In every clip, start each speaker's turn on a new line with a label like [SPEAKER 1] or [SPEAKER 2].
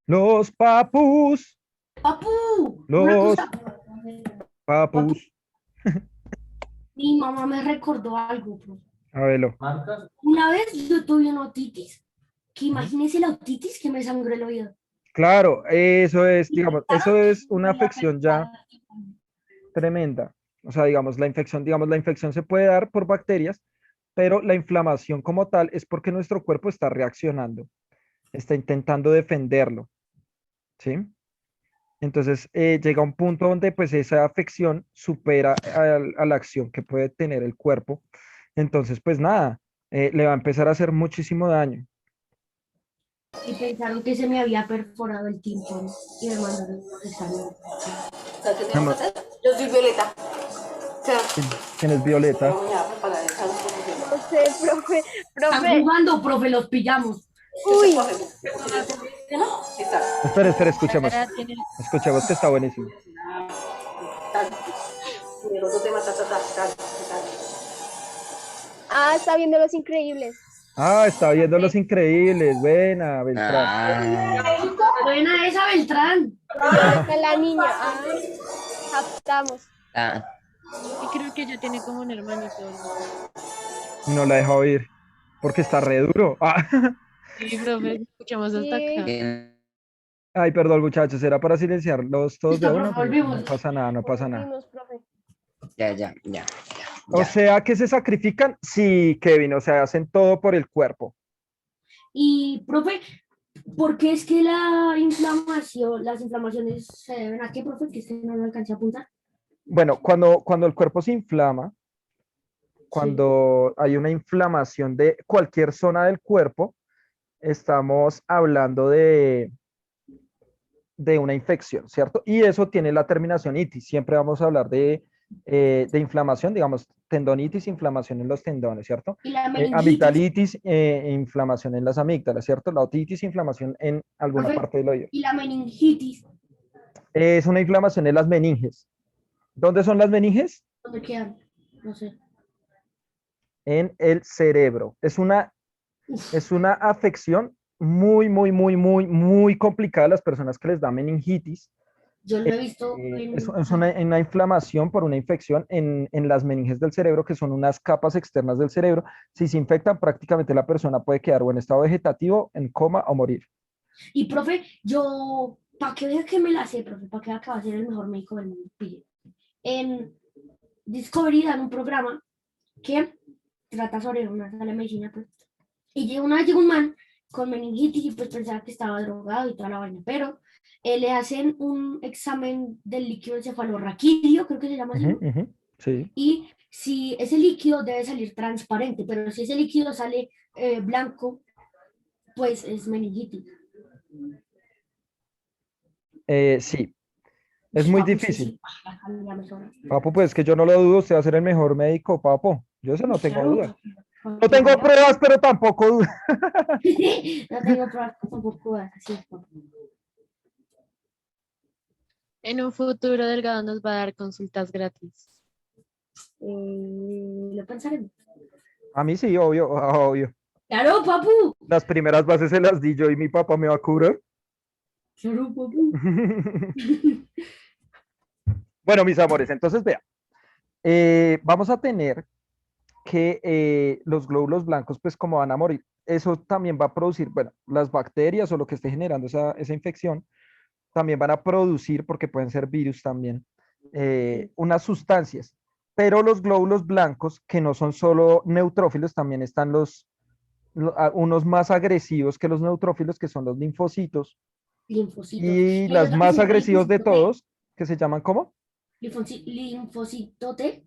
[SPEAKER 1] Los papus,
[SPEAKER 2] Papu, una
[SPEAKER 1] los
[SPEAKER 2] cosa. Papu,
[SPEAKER 1] papus.
[SPEAKER 2] mi mamá me recordó algo, bro.
[SPEAKER 1] A verlo.
[SPEAKER 2] Una vez yo tuve una otitis, que
[SPEAKER 1] Ujú.
[SPEAKER 2] imagínese la otitis que me sangró el oído.
[SPEAKER 1] Claro, eso es,
[SPEAKER 2] Y
[SPEAKER 1] digamos,
[SPEAKER 2] pensaron
[SPEAKER 1] eso
[SPEAKER 2] que
[SPEAKER 1] es
[SPEAKER 2] me
[SPEAKER 1] una
[SPEAKER 2] podía
[SPEAKER 1] afección
[SPEAKER 2] afectar
[SPEAKER 1] ya
[SPEAKER 2] al tímpano.
[SPEAKER 1] tremenda. O sea, digamos, la infección se puede dar por bacterias, pero la inflamación como tal es porque nuestro cuerpo está reaccionando, está intentando defenderlo, ¿sí? Entonces llega un punto donde pues esa afección supera a la acción que puede tener el cuerpo. Entonces, pues nada, le va a empezar a hacer muchísimo daño.
[SPEAKER 2] Y pensaron que se me había perforado el tímpano y me mandaron a examen. ¿Sabes qué tengo que
[SPEAKER 1] Además,
[SPEAKER 2] hacer? Yo soy Violeta. O sea,
[SPEAKER 1] ¿quién es Violeta?
[SPEAKER 2] vamos a preparar esa exposición.
[SPEAKER 3] No sé, profe,
[SPEAKER 2] Están
[SPEAKER 3] profe.
[SPEAKER 2] jugando, profe, los pillamos. ¿Qué se
[SPEAKER 3] Uy,
[SPEAKER 2] puede hacer? ¿Qué se hace? ¿No? Sí, está.
[SPEAKER 1] Espera, espera, escuchemos.
[SPEAKER 4] Ya tiene,
[SPEAKER 1] Escuchemos que está buenísimo.
[SPEAKER 2] Tal. Y el otro tema, tal.
[SPEAKER 3] ah, está viendo Los Increíbles.
[SPEAKER 1] Ah, está viendo Los Increíbles. Buena, Beltrán.
[SPEAKER 5] Ah,
[SPEAKER 2] Buena esa, Beltrán.
[SPEAKER 3] Violeta la niña. Ah, captamos.
[SPEAKER 5] ah,
[SPEAKER 4] y creo que ya tiene como un hermanito o algo así.
[SPEAKER 1] Y no la deja oír porque está re duro. Ah,
[SPEAKER 4] Sí, profe, escuchamos hasta
[SPEAKER 3] Sí,
[SPEAKER 4] acá.
[SPEAKER 5] bien.
[SPEAKER 1] ay, perdón, muchachos, era para silenciarlos todos de
[SPEAKER 2] Listo,
[SPEAKER 1] una,
[SPEAKER 2] profe,
[SPEAKER 1] pero no
[SPEAKER 2] volvimos.
[SPEAKER 1] pasa nada, no pasa nada.
[SPEAKER 3] volvimos, profe.
[SPEAKER 1] O
[SPEAKER 5] Ya.
[SPEAKER 1] sea, que se sacrifican, sí, Kevin, o sea, hacen todo por el cuerpo.
[SPEAKER 2] Y, profe, ¿por qué es que la inflamación, las inflamaciones se deben a qué, profe? Que usted no lo alcancé a apuntar.
[SPEAKER 1] Bueno, cuando el cuerpo se inflama,
[SPEAKER 2] Sí.
[SPEAKER 1] cuando hay una inflamación de cualquier zona del cuerpo, estamos hablando de una infección, ¿cierto? Y eso tiene la terminación itis. Siempre vamos a hablar de inflamación, digamos, tendonitis, inflamación en los tendones, ¿cierto?
[SPEAKER 2] Y la meningitis,
[SPEAKER 1] Amigdalitis, inflamación en las amígdalas, ¿cierto? La otitis, inflamación en alguna
[SPEAKER 2] profe,
[SPEAKER 1] parte del oído.
[SPEAKER 2] y la meningitis,
[SPEAKER 1] Es una inflamación en las meninges. ¿Dónde son las meninges?
[SPEAKER 2] ¿dónde quedan? No sé.
[SPEAKER 1] En el cerebro. Es una afección muy, muy, muy, muy, muy complicada a las personas que les da meningitis.
[SPEAKER 2] Yo lo he visto
[SPEAKER 1] Es una inflamación por una infección en las meninges del cerebro, que son unas capas externas del cerebro. Si se infectan, prácticamente la persona puede quedar o en estado vegetativo, en coma o morir.
[SPEAKER 2] Y, profe, yo, para que vea que me la sé, profe, para que vea que va a ser el mejor médico del mundo, pille. En Discovery dan un programa que trata sobre una sala de medicina, pues. Y una vez llegó un man con meningitis y pues pensaba que estaba drogado y toda la vaina, pero le hacen un examen del líquido encefalorraquídeo, creo que se llama así,
[SPEAKER 1] Ujú,
[SPEAKER 2] ¿no?
[SPEAKER 1] ujú, sí.
[SPEAKER 2] Y si ese líquido debe salir transparente, pero si ese líquido sale blanco, pues es meningitis.
[SPEAKER 1] Sí, es
[SPEAKER 2] Uy,
[SPEAKER 1] muy
[SPEAKER 2] papu, sí,
[SPEAKER 1] difícil.
[SPEAKER 2] sí, la mejor.
[SPEAKER 1] Papo, pues que yo no lo dudo, usted va a ser el mejor médico, papo. Yo eso no
[SPEAKER 2] Uy,
[SPEAKER 1] tengo
[SPEAKER 2] claro,
[SPEAKER 1] duda.
[SPEAKER 2] papu,
[SPEAKER 1] No
[SPEAKER 2] papu,
[SPEAKER 1] tengo
[SPEAKER 2] vea.
[SPEAKER 1] pruebas, pero tampoco dudas.
[SPEAKER 2] No tengo pruebas, tampoco así es, papu.
[SPEAKER 4] En un futuro Delgado nos va a dar consultas gratis.
[SPEAKER 2] Lo pensaremos.
[SPEAKER 1] A mí sí, obvio, obvio.
[SPEAKER 2] Claro, papu.
[SPEAKER 1] Las primeras bases se las di yo y mi papá me va a curar.
[SPEAKER 2] Claro, papu.
[SPEAKER 1] Bueno, mis amores, entonces vea, vamos a tener que los glóbulos blancos, pues como van a morir, eso también va a producir, bueno, las bacterias o lo que esté generando esa infección, también van a producir, porque pueden ser virus también,
[SPEAKER 2] Sí.
[SPEAKER 1] unas sustancias. Pero los glóbulos blancos, que no son solo neutrófilos, también están unos más agresivos que los neutrófilos, que son los linfocitos,
[SPEAKER 2] Linfocitos.
[SPEAKER 1] y
[SPEAKER 2] Y hay
[SPEAKER 1] las
[SPEAKER 2] otro que
[SPEAKER 1] más
[SPEAKER 2] se llama
[SPEAKER 1] agresivos de
[SPEAKER 2] linfocito T.
[SPEAKER 1] todos, que se llaman ¿cómo?
[SPEAKER 2] Linfocito T.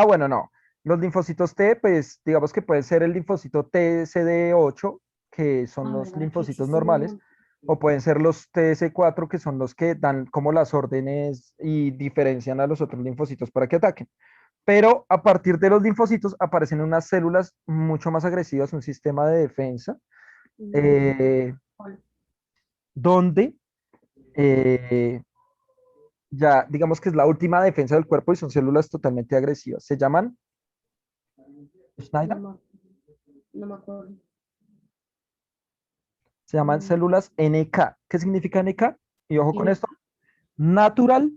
[SPEAKER 1] Bueno, no. Los linfocitos T, pues digamos que puede ser el linfocito TCD8, que son
[SPEAKER 2] Ah,
[SPEAKER 1] los
[SPEAKER 2] verdad, que
[SPEAKER 1] linfocitos
[SPEAKER 2] existen un
[SPEAKER 1] normales,
[SPEAKER 2] montón.
[SPEAKER 1] o pueden ser los TS4, que son los que dan como las órdenes y diferencian a los otros linfocitos para que ataquen. Pero a partir de los linfocitos aparecen unas células mucho más agresivas, un sistema de defensa, eh,
[SPEAKER 2] Hola.
[SPEAKER 1] donde eh, ya digamos que es la última defensa del cuerpo y son células totalmente agresivas. Se llaman
[SPEAKER 2] No
[SPEAKER 1] Schneider.
[SPEAKER 2] me, no me acuerdo.
[SPEAKER 1] Se llaman células NK. ¿Qué significa NK? Y ojo con
[SPEAKER 2] Sí.
[SPEAKER 1] esto. Natural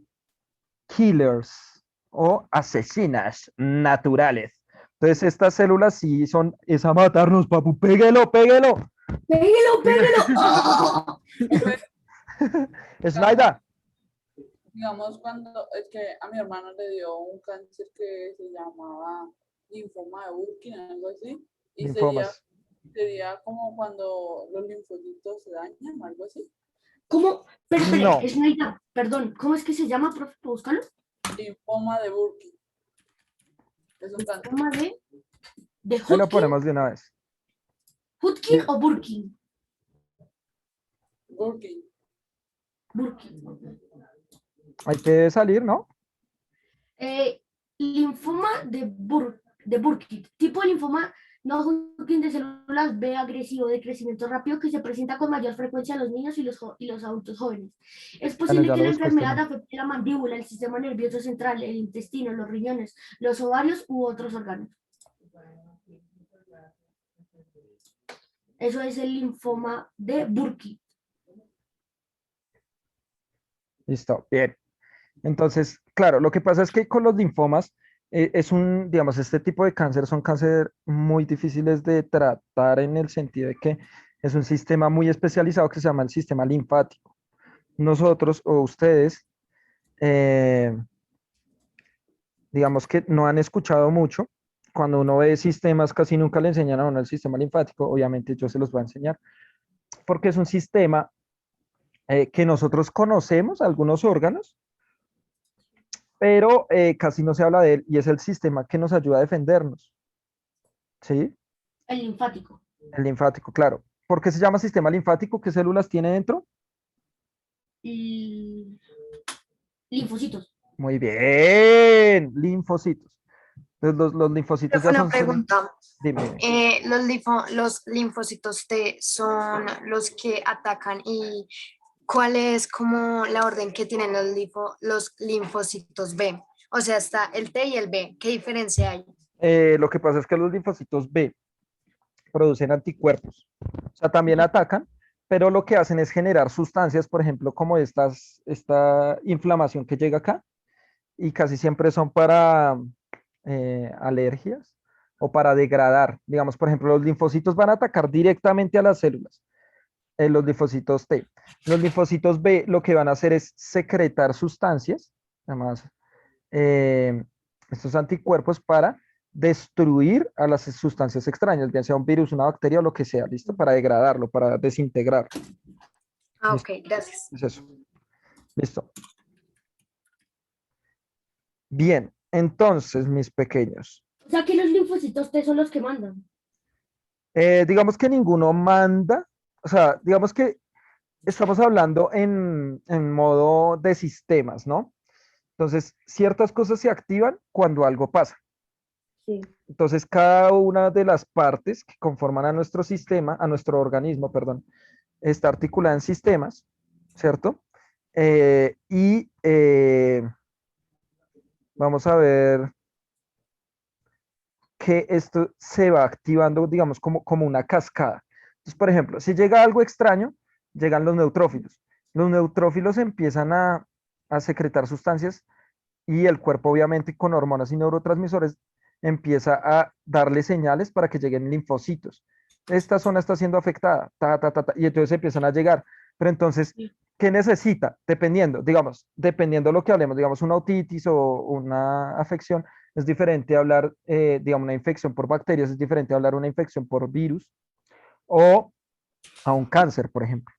[SPEAKER 1] Killers o asesinas naturales. Entonces, estas células sí son, es a matarnos, papu. Péguelo, péguelo.
[SPEAKER 2] ¡Péguelo, péguelo! ¡Ah!
[SPEAKER 1] Snaida.
[SPEAKER 5] Digamos, cuando es que a mi hermano le dio un cáncer que se llamaba linfoma de Burkitt, algo así, y
[SPEAKER 1] Linfomas.
[SPEAKER 5] sería como cuando los linfocitos se dañan, algo así.
[SPEAKER 2] ¿Cómo? Pero,
[SPEAKER 1] No.
[SPEAKER 2] es Naida, perdón, ¿cómo es que se llama, profe? ¿Puedo buscarlo?
[SPEAKER 5] Linfoma de Burkitt. Es un cáncer.
[SPEAKER 2] ¿Cómo de
[SPEAKER 1] Ahí lo
[SPEAKER 2] Hodgkin?
[SPEAKER 1] ponemos de una vez.
[SPEAKER 2] ¿Hodgkin o Burkin?
[SPEAKER 5] Burkitt.
[SPEAKER 2] Burkin.
[SPEAKER 1] Hay que salir, ¿no?
[SPEAKER 2] Linfoma de Burkitt, tipo de linfoma no Hodgkin de células B agresivo de crecimiento rápido que se presenta con mayor frecuencia en los niños y los adultos jóvenes. Es
[SPEAKER 1] Bueno,
[SPEAKER 2] posible
[SPEAKER 1] ya
[SPEAKER 2] que
[SPEAKER 1] lo
[SPEAKER 2] la
[SPEAKER 1] busco este
[SPEAKER 2] enfermedad
[SPEAKER 1] no.
[SPEAKER 2] afecte la mandíbula, el sistema nervioso central, el intestino, los riñones, los ovarios u otros órganos. Eso es el linfoma de Burkitt.
[SPEAKER 1] Listo, bien. Entonces, claro, lo que pasa es que con los linfomas es un, digamos, este tipo de cáncer son cáncer muy difíciles de tratar en el sentido de que es un sistema muy especializado que se llama el sistema linfático. Nosotros o ustedes, eh, digamos que no han escuchado mucho. Cuando uno ve sistemas, casi nunca le enseñan a uno el sistema linfático. Obviamente yo se los voy a enseñar, porque es un sistema que nosotros conocemos, algunos órganos, pero casi no se habla de él y es el sistema que nos ayuda a defendernos. ¿Sí?
[SPEAKER 2] El linfático.
[SPEAKER 1] El linfático, claro. ¿Por qué se llama sistema linfático? ¿Qué células tiene dentro?
[SPEAKER 2] Y linfocitos.
[SPEAKER 1] Muy bien, linfocitos. Entonces, los linfocitos
[SPEAKER 3] Profe,
[SPEAKER 1] ya
[SPEAKER 3] una
[SPEAKER 1] son células.
[SPEAKER 3] pregunta.
[SPEAKER 1] Dime, dime.
[SPEAKER 3] Los linfocitos T son los que atacan y ¿cuál es como la orden que tienen los linfocitos B? O sea, está el T y el B. ¿Qué diferencia hay?
[SPEAKER 1] Lo que pasa es que los linfocitos B producen anticuerpos. O sea, también atacan, pero lo que hacen es generar sustancias, por ejemplo, como esta inflamación que llega acá, y casi siempre son para alergias o para degradar. Digamos, por ejemplo, los linfocitos van a atacar directamente a las células, los linfocitos T. Los linfocitos B lo que van a hacer es secretar sustancias, además, estos anticuerpos para destruir a las sustancias extrañas, bien sea un virus, una bacteria o lo que sea, ¿listo? Para degradarlo, para desintegrar.
[SPEAKER 3] Ah,
[SPEAKER 1] ¿Listo?
[SPEAKER 3] ok, gracias.
[SPEAKER 1] Es eso. Listo. Bien, entonces, mis pequeños,
[SPEAKER 2] O sea que los linfocitos T son los que mandan.
[SPEAKER 1] digamos que ninguno manda, o sea, digamos que estamos hablando en modo de sistemas, ¿no? Entonces, ciertas cosas se activan cuando algo pasa.
[SPEAKER 2] Sí.
[SPEAKER 1] Entonces, cada una de las partes que conforman a nuestro sistema, a nuestro organismo, perdón, está articulada en sistemas, ¿cierto? Y vamos a ver que esto se va activando, digamos, como una cascada. Entonces, por ejemplo, si llega algo extraño, llegan los neutrófilos. Los neutrófilos empiezan a secretar sustancias y el cuerpo, obviamente, con hormonas y neurotransmisores, empieza a darle señales para que lleguen linfocitos. Esta zona está siendo afectada, y entonces empiezan a llegar. Pero entonces,
[SPEAKER 2] Sí.
[SPEAKER 1] ¿qué necesita? Dependiendo, digamos, dependiendo lo que hablemos, digamos, una otitis o una afección, es diferente hablar, digamos, una infección por bacterias, es diferente hablar una infección por virus o a un cáncer, por ejemplo.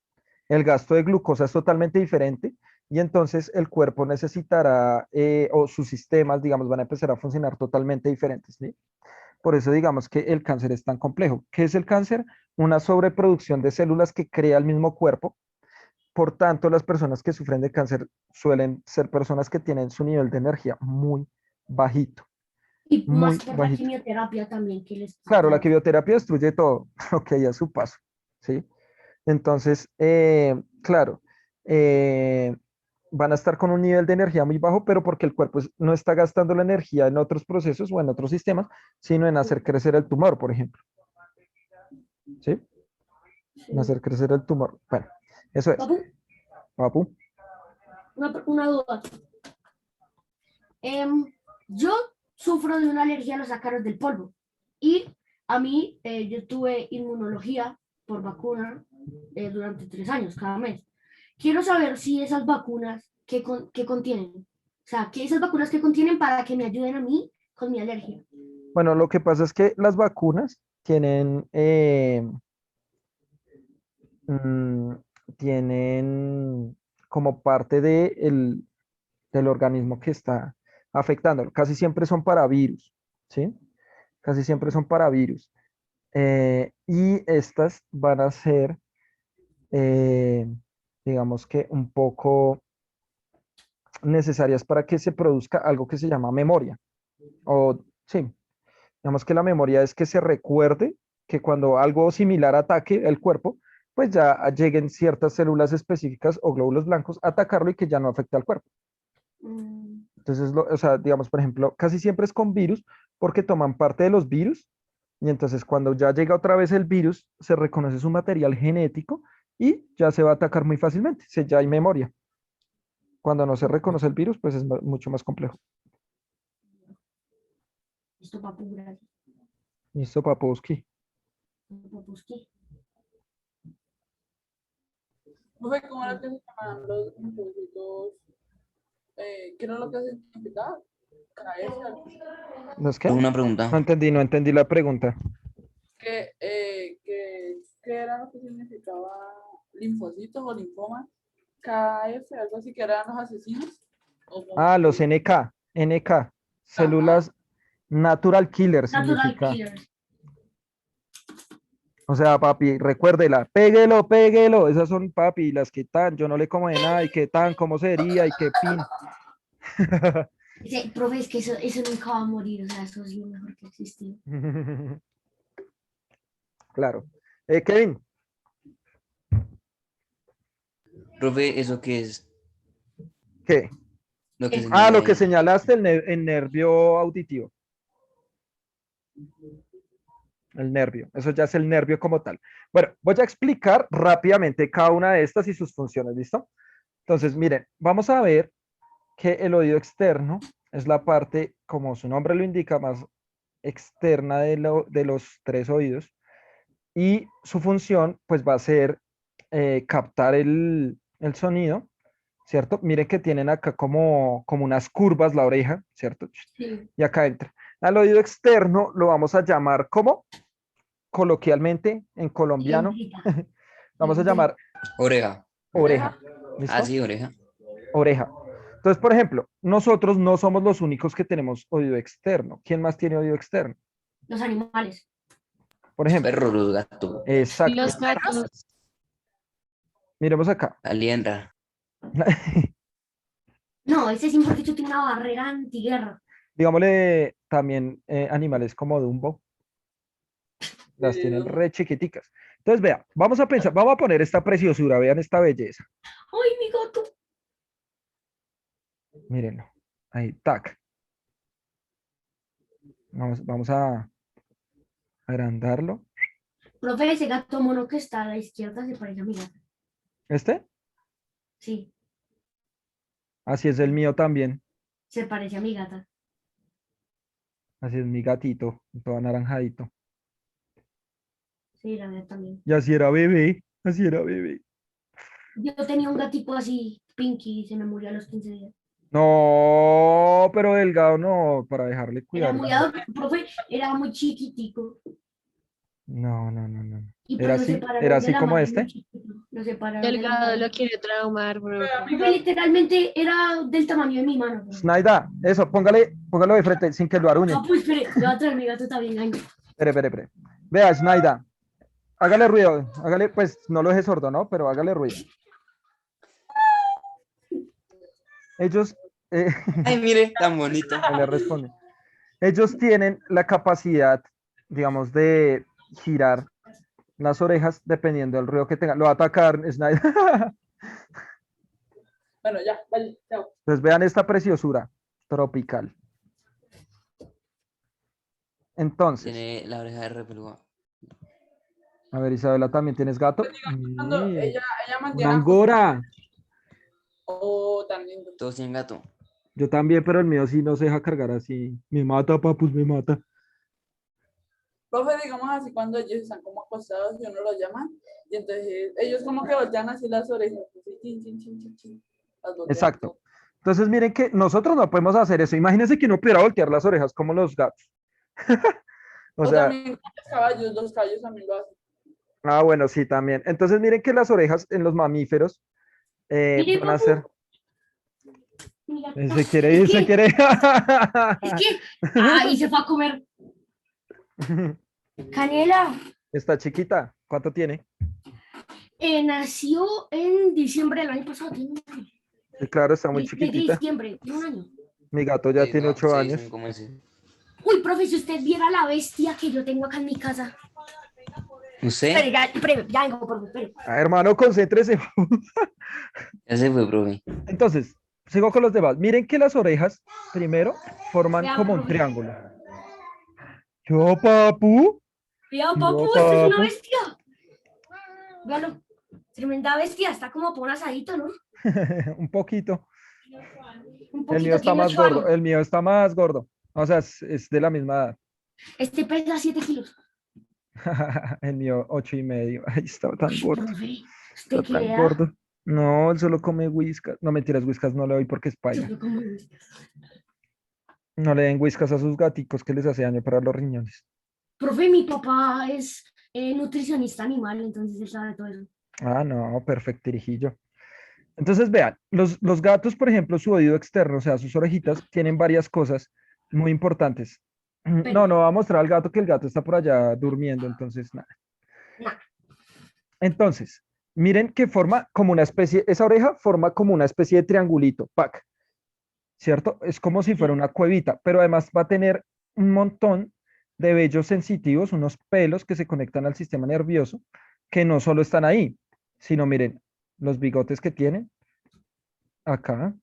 [SPEAKER 1] El gasto de glucosa es totalmente diferente y entonces el cuerpo necesitará, o sus sistemas, digamos, van a empezar a funcionar totalmente diferentes, ¿sí? Por eso digamos que el cáncer es tan complejo. ¿Qué es el cáncer? Una sobreproducción de células que crea el mismo cuerpo. Por tanto, las personas que sufren de cáncer suelen ser personas que tienen su nivel de energía muy bajito,
[SPEAKER 2] Y más
[SPEAKER 1] muy
[SPEAKER 2] por la
[SPEAKER 1] bajito.
[SPEAKER 2] quimioterapia también que les
[SPEAKER 1] Claro, la
[SPEAKER 2] causa.
[SPEAKER 1] quimioterapia destruye todo lo que hay a su paso, ¿sí? Entonces, claro, eh, van a estar con un nivel de energía muy bajo, pero porque el cuerpo no está gastando la energía en otros procesos o en otros sistemas, sino en hacer crecer el tumor, por ejemplo. ¿Sí? en hacer crecer el tumor. Bueno, eso es,
[SPEAKER 2] Papu,
[SPEAKER 1] papu.
[SPEAKER 2] una duda. Yo sufro de una alergia a los ácaros del polvo y a mí yo tuve inmunología por vacuna durante 3 años, cada mes. Quiero saber si esas vacunas que contienen, o sea, que esas vacunas que contienen para que me ayuden a mí con mi alergia.
[SPEAKER 1] Bueno, lo que pasa es que las vacunas tienen, mm, tienen como parte del organismo que está afectándolo. Casi siempre son para virus, ¿sí? Casi siempre son para virus. Y estas van a ser, eh, digamos que un poco necesarias para que se produzca algo que se llama memoria. O sí, digamos que la memoria es que se recuerde que cuando algo similar ataque el cuerpo, pues ya lleguen ciertas células específicas o glóbulos blancos a atacarlo y que ya no afecte al cuerpo.
[SPEAKER 2] Mm,
[SPEAKER 1] Entonces, o sea, digamos, por ejemplo, casi siempre es con virus porque toman parte de los virus y entonces cuando ya llega otra vez el virus, se reconoce su material genético y ya se va a atacar muy fácilmente, si ya hay memoria. Cuando no se reconoce el virus, pues es mucho más complejo.
[SPEAKER 2] Listo, papu, gracias.
[SPEAKER 1] Listo, Papowski.
[SPEAKER 2] Papuski.
[SPEAKER 5] Profe, ¿cómo era que se llamaban los linfocitos? ¿Qué era lo que significaba? KS, algo así.
[SPEAKER 1] ¿No es
[SPEAKER 6] Tengo
[SPEAKER 1] qué?
[SPEAKER 6] una pregunta.
[SPEAKER 1] No entendí la pregunta.
[SPEAKER 5] ¿Qué era lo que significaba linfocitos o linfomas? KF, algo así, que eran los asesinos.
[SPEAKER 1] Ah, los NK, NK, células natural killer
[SPEAKER 2] Natural
[SPEAKER 1] significa.
[SPEAKER 2] killer.
[SPEAKER 1] O sea, papi, recuérdela, péguelo, péguelo. Esas son, papi, las que tan, yo no le como de nada, y qué tan, cómo sería, y qué pin.
[SPEAKER 2] Profe, es que eso nunca va a morir, o sea, eso es lo mejor que existe.
[SPEAKER 1] Claro. Kevin,
[SPEAKER 6] Profe, ¿eso qué es?
[SPEAKER 1] ¿qué?
[SPEAKER 6] Lo que
[SPEAKER 1] Ah,
[SPEAKER 6] señala
[SPEAKER 1] lo que
[SPEAKER 6] ahí.
[SPEAKER 1] señalaste, el nervio auditivo. El nervio, eso ya es el nervio como tal. Bueno, voy a explicar rápidamente cada una de estas y sus funciones, ¿listo? Entonces, miren, vamos a ver que el oído externo es la parte, como su nombre lo indica, más externa de los 3 oídos y su función pues va a ser captar el sonido, ¿cierto? Miren que tienen acá como unas curvas la oreja, ¿cierto?
[SPEAKER 2] Sí.
[SPEAKER 1] Y acá entra. Al oído externo lo vamos a llamar como, coloquialmente, en colombiano,
[SPEAKER 2] Lengüita.
[SPEAKER 1] vamos a llamar
[SPEAKER 6] Oreja.
[SPEAKER 1] oreja,
[SPEAKER 6] Ah,
[SPEAKER 1] ¿listo?
[SPEAKER 6] sí, oreja.
[SPEAKER 1] Oreja. Entonces, por ejemplo, nosotros no somos los únicos que tenemos oído externo. ¿Quién más tiene oído externo?
[SPEAKER 2] Los animales.
[SPEAKER 1] Por
[SPEAKER 6] Los
[SPEAKER 1] ejemplo,
[SPEAKER 6] perros, los gatos,
[SPEAKER 1] exacto.
[SPEAKER 4] Los gatos.
[SPEAKER 1] Miremos acá.
[SPEAKER 6] la liendra.
[SPEAKER 2] No, ese sí, mejor dicho, tiene una barrera antiguerra.
[SPEAKER 1] Digámosle también animales como Dumbo, las tienen
[SPEAKER 5] Sí,
[SPEAKER 1] re chiquiticas. Entonces, vea, vamos a pensar, vamos a poner esta preciosura, vean esta belleza.
[SPEAKER 2] ¡Ay, mi gato!
[SPEAKER 1] Mírenlo. Ahí, tac. Vamos a agrandarlo.
[SPEAKER 2] Profe, ese gato mono que está a la izquierda se parece a mi gata.
[SPEAKER 1] ¿Este?
[SPEAKER 2] Sí,
[SPEAKER 1] Así es el mío también.
[SPEAKER 2] se parece a mi gata.
[SPEAKER 1] Así es mi gatito, todo anaranjadito.
[SPEAKER 2] Sí, la mía también.
[SPEAKER 1] Y así era bebé, así era bebé.
[SPEAKER 2] Yo tenía un gatito así, Pinky, y se me murió a los 15 días.
[SPEAKER 1] No, pero delgado no, para dejarle
[SPEAKER 2] Era
[SPEAKER 1] cuidar.
[SPEAKER 2] muy adorable, profe, era muy chiquitico.
[SPEAKER 1] No, no, no, no.
[SPEAKER 2] Y
[SPEAKER 1] Era
[SPEAKER 2] pues lo
[SPEAKER 1] así, era
[SPEAKER 2] separaron de
[SPEAKER 1] así
[SPEAKER 2] la
[SPEAKER 1] como
[SPEAKER 2] madre muy
[SPEAKER 1] este.
[SPEAKER 2] chiquito. Lo separaron de la
[SPEAKER 4] Delgado
[SPEAKER 2] madre.
[SPEAKER 4] lo quiere traumar, profe.
[SPEAKER 2] Profe, literalmente era del tamaño de mi mano. Profe.
[SPEAKER 1] Snaida, eso, póngalo de frente sin que lo aruñe.
[SPEAKER 2] No, pues espere, le voy a traer mi gato también. Ay, no.
[SPEAKER 1] Espere. Vea, Snaida, hágale ruido, hágale, pues no lo deje sordo, ¿no? Pero hágale ruido. Ellos,
[SPEAKER 6] Ay, mire, tan bonito.
[SPEAKER 1] ahí le responde. Ellos tienen la capacidad, digamos, de girar las orejas dependiendo del ruido que tengan. Lo va a atacar, Snaida.
[SPEAKER 5] bueno, ya, vale, chao.
[SPEAKER 1] Entonces vean esta preciosura tropical. Entonces,
[SPEAKER 6] Tiene la oreja de re peluda.
[SPEAKER 1] A ver, Isabela, ¿también tienes gato?
[SPEAKER 5] Cuando
[SPEAKER 1] Sí.
[SPEAKER 5] ella
[SPEAKER 1] Una
[SPEAKER 5] mantiene
[SPEAKER 1] angora.
[SPEAKER 5] Oh, tan lindo.
[SPEAKER 6] Todos sin gato.
[SPEAKER 1] Yo también, pero el mío sí no se deja cargar así. Me mata, papus, me mata.
[SPEAKER 5] Profe, digamos así, cuando ellos están como acostados y uno los llama, y entonces ellos como que voltean así las orejas, así, chin, chin, chin, chin, chin, las voltean
[SPEAKER 1] Exacto.
[SPEAKER 5] todo.
[SPEAKER 1] Entonces, miren que nosotros no podemos hacer eso. Imagínense que uno pudiera voltear las orejas como los gatos. O
[SPEAKER 5] O
[SPEAKER 1] sea,
[SPEAKER 5] también los caballos también lo hacen.
[SPEAKER 1] bueno, sí, también. Entonces, miren que las orejas en los mamíferos
[SPEAKER 2] Mire,
[SPEAKER 1] van a
[SPEAKER 2] papu,
[SPEAKER 1] ser.
[SPEAKER 2] mira.
[SPEAKER 1] Se quiere
[SPEAKER 2] Es
[SPEAKER 1] ir, se
[SPEAKER 2] que,
[SPEAKER 1] quiere ir.
[SPEAKER 2] es que, ahí se fue a comer canela.
[SPEAKER 1] Está chiquita. ¿Cuánto tiene?
[SPEAKER 2] Nació en diciembre del año pasado, tiene un año.
[SPEAKER 1] Sí, claro, está muy
[SPEAKER 2] Desde
[SPEAKER 1] chiquitita.
[SPEAKER 2] diciembre, tiene un año.
[SPEAKER 1] Mi gato ya tiene 8
[SPEAKER 6] 6,
[SPEAKER 1] años.
[SPEAKER 6] 5 meses.
[SPEAKER 2] Uy, profe, si usted viera la bestia que yo tengo acá en mi casa.
[SPEAKER 6] ¿Usted?
[SPEAKER 2] Espere, ya vengo, profe, espere.
[SPEAKER 1] Hermano, concéntrese.
[SPEAKER 6] Ya se fue, profe.
[SPEAKER 1] Entonces, sigo con los demás. Miren que las orejas, primero, forman
[SPEAKER 2] Vea,
[SPEAKER 1] como un
[SPEAKER 2] profe.
[SPEAKER 1] triángulo. Yo, papu.
[SPEAKER 2] Vea,
[SPEAKER 1] Yo,
[SPEAKER 2] papu, esto es una
[SPEAKER 1] papu.
[SPEAKER 2] bestia. Véalo. Tremenda bestia, está como por un asadito, ¿no?
[SPEAKER 1] Un poquito.
[SPEAKER 2] Un
[SPEAKER 1] El mío
[SPEAKER 2] poquito,
[SPEAKER 1] está
[SPEAKER 2] tiene
[SPEAKER 1] más
[SPEAKER 2] 8
[SPEAKER 1] gordo.
[SPEAKER 2] años.
[SPEAKER 1] El mío está más gordo. O sea, es de la misma edad.
[SPEAKER 2] Este pesa 7 kilos.
[SPEAKER 1] El mío, 8,5. Ay, está tan gordo.
[SPEAKER 2] Profe,
[SPEAKER 1] Está
[SPEAKER 2] ¿usted qué le
[SPEAKER 1] tan
[SPEAKER 2] da?
[SPEAKER 1] gordo. No, él solo come whiskas. No, mentiras, whiskas no le doy porque es paila.
[SPEAKER 2] Solo como bestia.
[SPEAKER 1] No le den whiskas a sus gaticos que les hace daño para los riñones.
[SPEAKER 2] Profe, mi papá es nutricionista animal, entonces él sabe todo eso.
[SPEAKER 1] Ah, no, perfecto, Irijillo. Entonces, vean, los gatos, por ejemplo, su oído externo, o sea, sus orejitas, tienen varias cosas muy importantes. No, no va a mostrar al gato que el gato está por allá durmiendo, entonces, nada.
[SPEAKER 2] Nah.
[SPEAKER 1] Entonces, miren que forma como una especie, esa oreja forma como una especie de triangulito, pack, ¿cierto? Es como si fuera una cuevita, pero además va a tener un montón de vellos sensitivos, unos pelos que se conectan al sistema nervioso, que no solo están ahí, sino miren, los bigotes que tienen acá.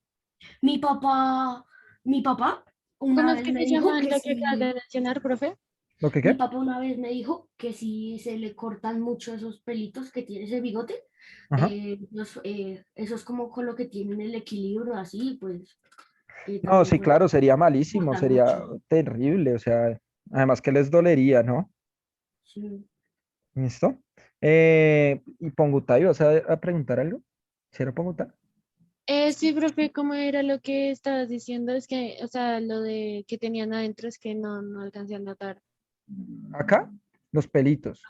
[SPEAKER 2] Mi papá, mi papá
[SPEAKER 4] ¿Cómo
[SPEAKER 2] una
[SPEAKER 4] es
[SPEAKER 2] vez
[SPEAKER 4] que
[SPEAKER 2] me
[SPEAKER 4] se
[SPEAKER 2] dijo
[SPEAKER 4] llama
[SPEAKER 2] que
[SPEAKER 4] lo que acabas
[SPEAKER 2] si,
[SPEAKER 4] de mencionar, profe?
[SPEAKER 1] ¿Lo que
[SPEAKER 2] mi
[SPEAKER 1] qué?
[SPEAKER 2] papá una vez me dijo que si se le cortan mucho esos pelitos que tiene ese bigote,
[SPEAKER 1] Ajá.
[SPEAKER 2] eso es como con lo que tienen el equilibrio así, pues
[SPEAKER 1] No,
[SPEAKER 2] también
[SPEAKER 1] sí,
[SPEAKER 2] puede
[SPEAKER 1] claro, sería malísimo,
[SPEAKER 2] cortar
[SPEAKER 1] sería
[SPEAKER 2] mucho.
[SPEAKER 1] terrible, o sea, además que les dolería, ¿no?
[SPEAKER 2] Sí.
[SPEAKER 1] ¿Listo? Y Pongutay, ¿vas a preguntar algo? ¿Cierto, Pongutá?
[SPEAKER 4] Sí, profe, ¿cómo era lo que estabas diciendo? Es que, o sea, lo de que tenían adentro es que no alcancé a notar.
[SPEAKER 1] Acá, los pelitos,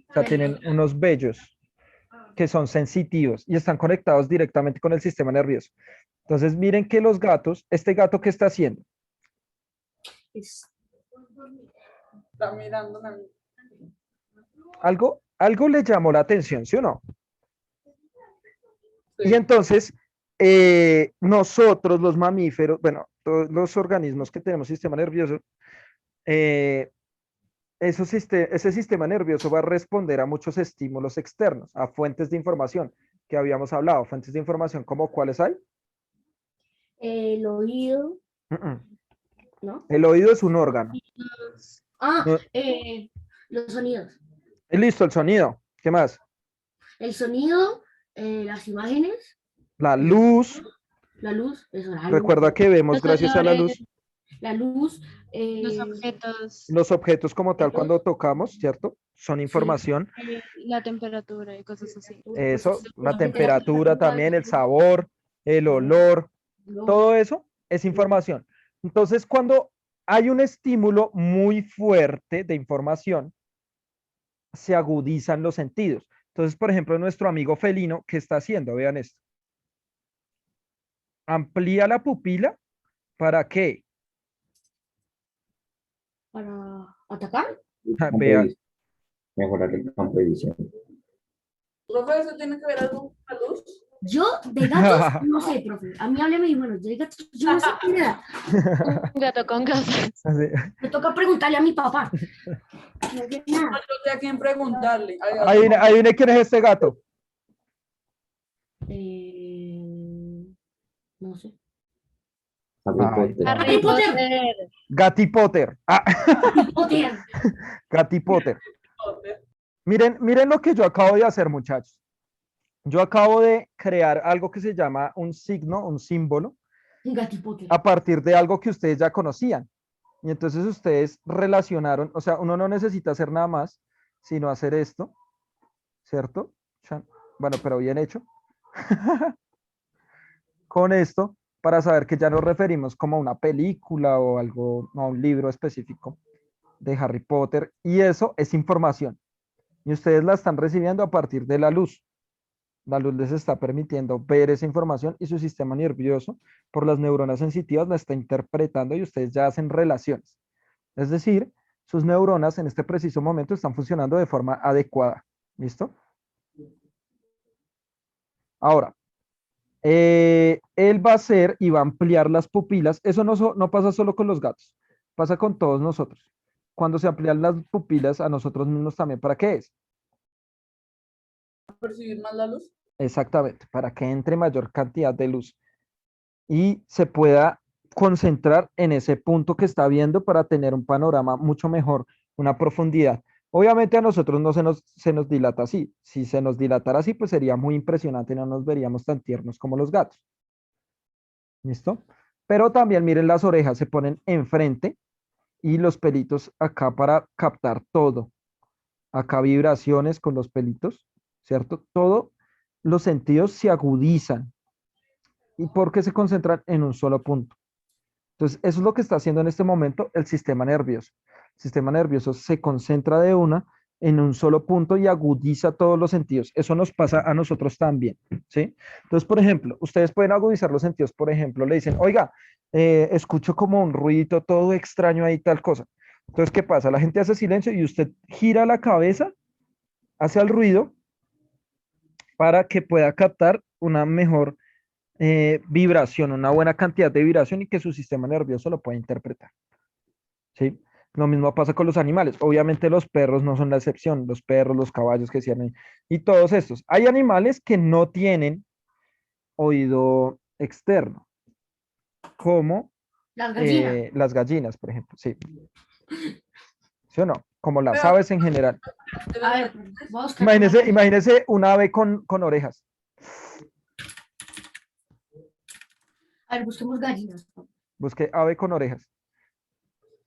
[SPEAKER 1] o sea, tienen
[SPEAKER 2] Pelitos.
[SPEAKER 1] unos vellos que son sensitivos y están conectados directamente con el sistema nervioso. Entonces, miren que los gatos, este gato, ¿qué está haciendo?
[SPEAKER 2] Es-
[SPEAKER 5] Está mirándome a mí.
[SPEAKER 1] Algo le llamó la atención, ¿sí o no?
[SPEAKER 5] Sí.
[SPEAKER 1] Y entonces, nosotros los mamíferos, bueno, todos los organismos que tenemos sistema nervioso, eh, ese sistema nervioso va a responder a muchos estímulos externos, a fuentes de información que habíamos hablado, fuentes de información como cuáles hay.
[SPEAKER 2] el oído,
[SPEAKER 1] Mm, mm.
[SPEAKER 2] ¿no?
[SPEAKER 1] El oído es un órgano.
[SPEAKER 2] Ah,
[SPEAKER 1] No-
[SPEAKER 2] los sonidos.
[SPEAKER 1] Listo, el sonido. ¿Qué más?
[SPEAKER 2] El sonido, las imágenes,
[SPEAKER 1] La
[SPEAKER 2] el
[SPEAKER 1] luz.
[SPEAKER 2] la luz, eso, la luz,
[SPEAKER 1] Recuerda que vemos
[SPEAKER 4] Los
[SPEAKER 1] gracias a la
[SPEAKER 4] olores,
[SPEAKER 1] luz
[SPEAKER 2] la luz,
[SPEAKER 4] los objetos,
[SPEAKER 1] los objetos como tal
[SPEAKER 2] objetos,
[SPEAKER 1] cuando tocamos, ¿cierto? Son
[SPEAKER 2] sí,
[SPEAKER 1] información.
[SPEAKER 4] la temperatura y cosas así.
[SPEAKER 1] Eso, la
[SPEAKER 2] la
[SPEAKER 1] temperatura
[SPEAKER 2] temperatura,
[SPEAKER 1] también, el sabor, el olor,
[SPEAKER 2] no,
[SPEAKER 1] todo eso es información. Entonces, cuando hay un estímulo muy fuerte de información, se agudizan los sentidos. Entonces, por ejemplo, nuestro amigo felino, ¿qué está haciendo? Vean esto. Amplía la pupila, ¿para qué?
[SPEAKER 2] para atacar.
[SPEAKER 7] El
[SPEAKER 1] Ja,
[SPEAKER 7] campo de
[SPEAKER 1] vean,
[SPEAKER 7] visión, mejorar el campo de visión.
[SPEAKER 5] Profe, ¿eso tiene que ver algo con la luz?
[SPEAKER 2] Yo de gatos no sé, profe. A mí hábleme y bueno, yo de gatos yo no sé qué nada.
[SPEAKER 4] Un gato con gafas.
[SPEAKER 1] así.
[SPEAKER 2] Me toca preguntarle a mi papá. No sé
[SPEAKER 5] No,
[SPEAKER 2] nada.
[SPEAKER 5] yo sé a quién preguntarle.
[SPEAKER 1] Adivine quién es este gato.
[SPEAKER 2] No sé.
[SPEAKER 7] Harry
[SPEAKER 1] Ay,
[SPEAKER 7] Potter.
[SPEAKER 1] no.
[SPEAKER 2] Harry Potter.
[SPEAKER 1] Gati Potter. Ah,
[SPEAKER 2] Harry Potter.
[SPEAKER 1] Gati Potter. Miren lo que yo acabo de hacer, muchachos. Yo acabo de crear algo que se llama un signo, un símbolo,
[SPEAKER 2] Un gatipote.
[SPEAKER 1] a partir de algo que ustedes ya conocían. Y entonces ustedes relacionaron, o sea, uno no necesita hacer nada más, sino hacer esto, ¿cierto? Bueno, pero bien hecho. Con esto, para saber que ya nos referimos como a una película o algo, a un libro específico de Harry Potter. Y eso es información. Y ustedes la están recibiendo a partir de la luz. La luz les está permitiendo ver esa información y su sistema nervioso, por las neuronas sensitivas, la está interpretando y ustedes ya hacen relaciones. Es decir, sus neuronas en este preciso momento están funcionando de forma adecuada. ¿Listo? Ahora, él va a hacer y va a ampliar las pupilas. Eso no pasa solo con los gatos, pasa con todos nosotros. Cuando se amplían las pupilas a nosotros mismos también, ¿para qué es?
[SPEAKER 5] Percibir más la luz.
[SPEAKER 1] Exactamente, para que entre mayor cantidad de luz y se pueda concentrar en ese punto que está viendo para tener un panorama mucho mejor, una profundidad. Obviamente a nosotros no se nos dilata así. Si se nos dilatara así, pues sería muy impresionante, no nos veríamos tan tiernos como los gatos. ¿Listo? Pero también miren, las orejas se ponen enfrente y los pelitos acá para captar todo. Acá vibraciones con los pelitos, ¿cierto? Todo los sentidos se agudizan y porque se concentran en un solo punto. Entonces, eso es lo que está haciendo en este momento el sistema nervioso. El sistema nervioso se concentra de una en un solo punto y agudiza todos los sentidos. Eso nos pasa a nosotros también, ¿sí? Entonces, por ejemplo, ustedes pueden agudizar los sentidos. Por ejemplo, le dicen, oiga, escucho como un ruidito todo extraño ahí, tal cosa. Entonces, ¿qué pasa? La gente hace silencio y usted gira la cabeza hacia el ruido para que pueda captar una mejor vibración, una buena cantidad de vibración y que su sistema nervioso lo pueda interpretar. ¿Sí? Lo mismo pasa con los animales. Obviamente los perros no son la excepción, los perros, los caballos que decían ahí, y todos estos. Hay animales que no tienen oído externo, como
[SPEAKER 2] Las gallinas.
[SPEAKER 1] las gallinas, por ejemplo, sí. ¿Sí o no? Como las
[SPEAKER 5] Pero-
[SPEAKER 1] aves en general.
[SPEAKER 2] A ver, voy a buscar una
[SPEAKER 1] Imagínese,
[SPEAKER 2] gallina.
[SPEAKER 1] imagínese un ave con orejas.
[SPEAKER 2] A ver, busquemos gallinas.
[SPEAKER 1] Busque ave con orejas.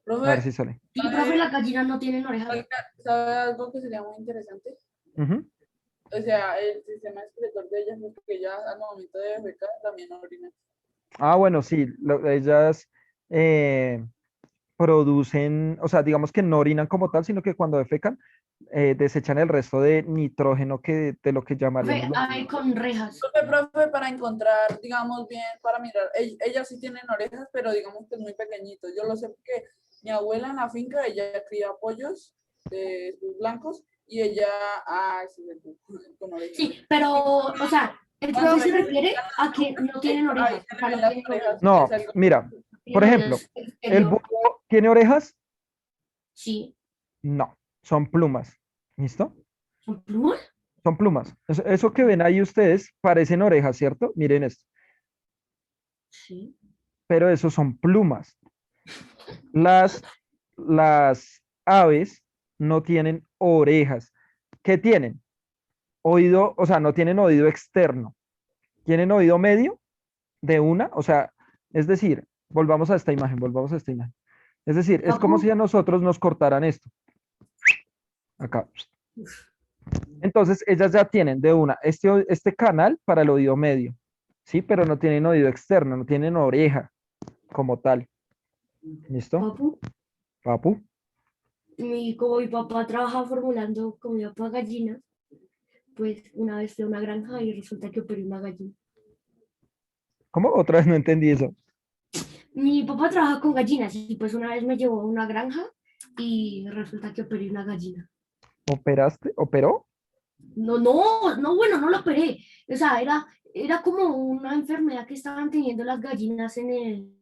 [SPEAKER 1] A ver
[SPEAKER 5] Profe,
[SPEAKER 1] si sale.
[SPEAKER 2] Sí, profe, las gallinas no tienen orejas.
[SPEAKER 5] ¿sabe algo que sería muy interesante?
[SPEAKER 1] Ujú.
[SPEAKER 5] O sea, el sistema excretor de ellas, porque ellas al momento de defecar también orinan.
[SPEAKER 1] Ah, bueno, sí, ellas producen, o sea, digamos que no orinan como tal, sino que cuando defecan, desechan el resto de nitrógeno de lo que llamaríamos.
[SPEAKER 2] Profe, a ver, con rejas.
[SPEAKER 5] Profe, para encontrar, digamos bien, para mirar, ellas sí tienen orejas, pero digamos que es muy pequeñito. Yo lo sé porque mi abuela en la finca, ella cría pollos de sus blancos y ella, sí, con orejas.
[SPEAKER 2] Sí, pero, o sea, el profe se refiere a que no tienen orejas. O sea, no tienen orejas.
[SPEAKER 1] No, mira, por
[SPEAKER 2] Tienen
[SPEAKER 1] ejemplo,
[SPEAKER 2] orejas
[SPEAKER 1] ¿el
[SPEAKER 2] exterior.
[SPEAKER 1] búho tiene orejas?
[SPEAKER 2] Sí,
[SPEAKER 1] No, son plumas. ¿Listo?
[SPEAKER 2] son plumas.
[SPEAKER 1] Son plumas. Eso que ven ahí ustedes parecen orejas, ¿cierto? Miren esto,
[SPEAKER 2] Sí.
[SPEAKER 1] pero eso son plumas. Las aves no tienen orejas. ¿Qué tienen? Oído, o sea, no tienen oído externo. Tienen oído medio de una, o sea, es decir, volvamos a esta imagen, volvamos a esta imagen. Es decir, es como si a nosotros nos cortaran esto. Acá. Entonces, ellas ya tienen de una este canal para el oído medio, ¿sí? Pero no tienen oído externo, no tienen oreja como tal. ¿Listo?
[SPEAKER 2] Papu,
[SPEAKER 1] Papu.
[SPEAKER 2] como mi papá trabaja formulando comida para gallinas, pues una vez fui a una granja y resulta que operé una gallina.
[SPEAKER 1] ¿Cómo? Otra vez no entendí eso.
[SPEAKER 2] Mi papá trabaja con gallinas y pues una vez me llevó a una granja y resulta que operé una gallina.
[SPEAKER 1] ¿Operaste? ¿Operó?
[SPEAKER 2] No, no, no, bueno, no lo operé. O sea, era como una enfermedad que estaban teniendo las gallinas en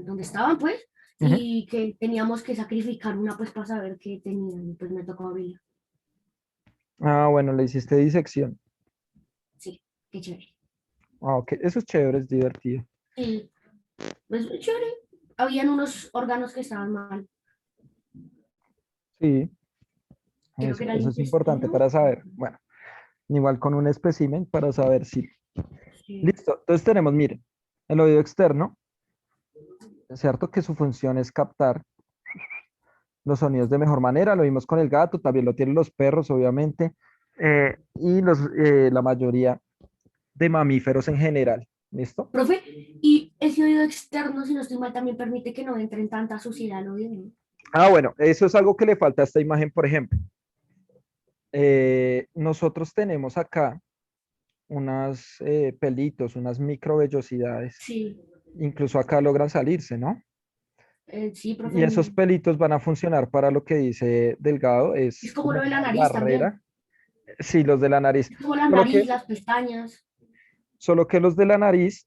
[SPEAKER 2] donde estaban, pues,
[SPEAKER 1] Ujú.
[SPEAKER 2] y que teníamos que sacrificar una, pues, para saber qué tenían, y pues me tocó abrirla.
[SPEAKER 1] Ah, bueno, le hiciste disección.
[SPEAKER 2] Sí, qué chévere.
[SPEAKER 1] Ah, ok, eso es chévere, es divertido.
[SPEAKER 2] Sí, pues chévere. Habían unos órganos que estaban mal.
[SPEAKER 1] Sí.
[SPEAKER 2] Creo
[SPEAKER 1] Eso,
[SPEAKER 2] que era el
[SPEAKER 1] eso es importante
[SPEAKER 2] intestino.
[SPEAKER 1] para saber. Bueno, igual con un espécimen para saber si.
[SPEAKER 2] Sí.
[SPEAKER 1] Listo. Entonces tenemos, miren, el oído externo, es cierto que su función es captar los sonidos de mejor manera. Lo vimos con el gato, también lo tienen los perros, obviamente, y la mayoría de mamíferos en general. ¿Listo?
[SPEAKER 2] Profe, y ese oído externo, si no estoy mal, también permite que no entren tanta suciedad al oído, ¿no?
[SPEAKER 1] Ah, bueno, eso es algo que le falta a esta imagen, por ejemplo. Nosotros tenemos acá unas pelitos, unas microvellosidades.
[SPEAKER 2] Sí,
[SPEAKER 1] Incluso acá logran salirse, ¿no?
[SPEAKER 2] sí, profe.
[SPEAKER 1] Y esos pelitos van a funcionar para lo que dice Delgado,
[SPEAKER 2] Es
[SPEAKER 1] es
[SPEAKER 2] como
[SPEAKER 1] como
[SPEAKER 2] lo de la
[SPEAKER 1] una
[SPEAKER 2] nariz también.
[SPEAKER 1] barrera. Sí, los de la nariz.
[SPEAKER 2] Es como la
[SPEAKER 1] Solo
[SPEAKER 2] nariz,
[SPEAKER 1] que,
[SPEAKER 2] las pestañas.
[SPEAKER 1] solo que los de la nariz,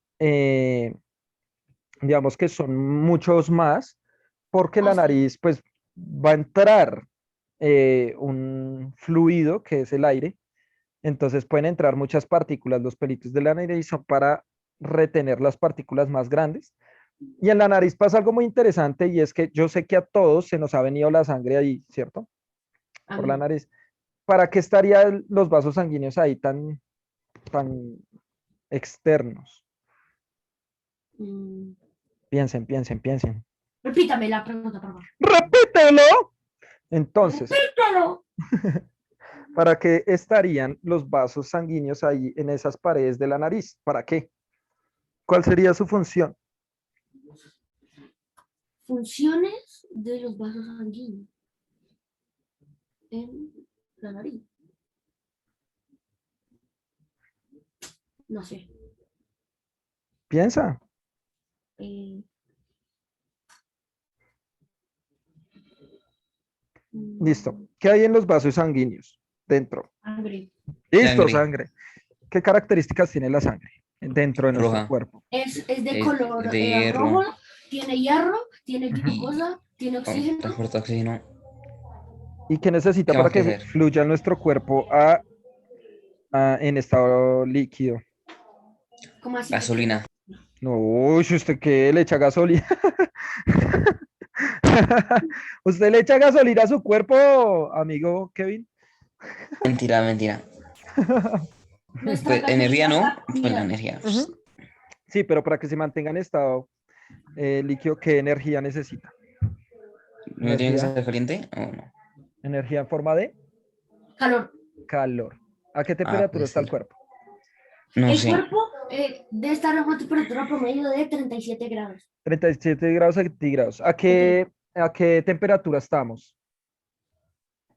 [SPEAKER 1] digamos que son muchos más, porque la
[SPEAKER 2] Ah, sí.
[SPEAKER 1] nariz, pues, va a entrar un fluido que es el aire. Entonces pueden entrar muchas partículas. Los pelitos de la nariz son para retener las partículas más grandes. Y en la nariz pasa algo muy interesante y es que yo sé que a todos se nos ha venido la sangre ahí, ¿cierto?
[SPEAKER 2] A
[SPEAKER 1] Por
[SPEAKER 2] mí
[SPEAKER 1] la
[SPEAKER 2] no.
[SPEAKER 1] nariz. ¿Para qué estarían los vasos sanguíneos ahí tan externos?
[SPEAKER 2] Mm,
[SPEAKER 1] Piensen.
[SPEAKER 2] Repítame la pregunta, por favor.
[SPEAKER 1] ¡Repítelo! Entonces,
[SPEAKER 2] ¡Repítelo!
[SPEAKER 1] ¿para qué estarían los vasos sanguíneos ahí en esas paredes de la nariz? ¿Para qué? ¿Cuál sería su función?
[SPEAKER 2] Funciones de los vasos sanguíneos en la nariz. No sé.
[SPEAKER 1] Piensa.
[SPEAKER 2] Eh,
[SPEAKER 1] Listo.
[SPEAKER 2] mm,
[SPEAKER 1] ¿Qué hay en los vasos sanguíneos dentro?
[SPEAKER 2] Sangre.
[SPEAKER 1] Listo,
[SPEAKER 6] Sangre.
[SPEAKER 1] sangre. ¿Qué características tiene la sangre dentro de nuestro
[SPEAKER 6] Roja.
[SPEAKER 1] cuerpo?
[SPEAKER 2] Es de
[SPEAKER 6] Es
[SPEAKER 2] color
[SPEAKER 6] de hierro.
[SPEAKER 2] rojo, tiene hierro, tiene
[SPEAKER 1] Ujú.
[SPEAKER 2] glucosa, tiene oxígeno.
[SPEAKER 6] Transporta oxígeno.
[SPEAKER 1] ¿Y qué necesita
[SPEAKER 6] ¿Qué
[SPEAKER 1] para
[SPEAKER 6] más que
[SPEAKER 1] que
[SPEAKER 6] hacer?
[SPEAKER 1] fluya en nuestro cuerpo en estado líquido?
[SPEAKER 2] ¿Cómo así que qué?
[SPEAKER 6] Gasolina.
[SPEAKER 1] No, uy, si usted qué le echa gasolina. ¿Usted le echa gasolina a su cuerpo, amigo Kevin?
[SPEAKER 6] Mentira, mentira.
[SPEAKER 2] Nuestra
[SPEAKER 6] Pues energía
[SPEAKER 2] gasolina
[SPEAKER 6] no,
[SPEAKER 2] para
[SPEAKER 6] pues la
[SPEAKER 2] comida.
[SPEAKER 6] energía.
[SPEAKER 1] Ujú. Sí, pero para que se mantenga en estado líquido, ¿qué energía necesita?
[SPEAKER 6] ¿No tiene que
[SPEAKER 1] Energía,
[SPEAKER 6] estar caliente o no?
[SPEAKER 1] energía en forma de
[SPEAKER 2] Calor.
[SPEAKER 1] calor. ¿A qué
[SPEAKER 6] Ah,
[SPEAKER 1] temperatura
[SPEAKER 6] puede
[SPEAKER 1] está el
[SPEAKER 6] ser.
[SPEAKER 1] cuerpo?
[SPEAKER 6] No
[SPEAKER 2] El
[SPEAKER 6] sé.
[SPEAKER 2] cuerpo debe estar a una temperatura promedio de 37 grados.
[SPEAKER 1] 37 grados centígrados. ¿A qué temperatura estamos?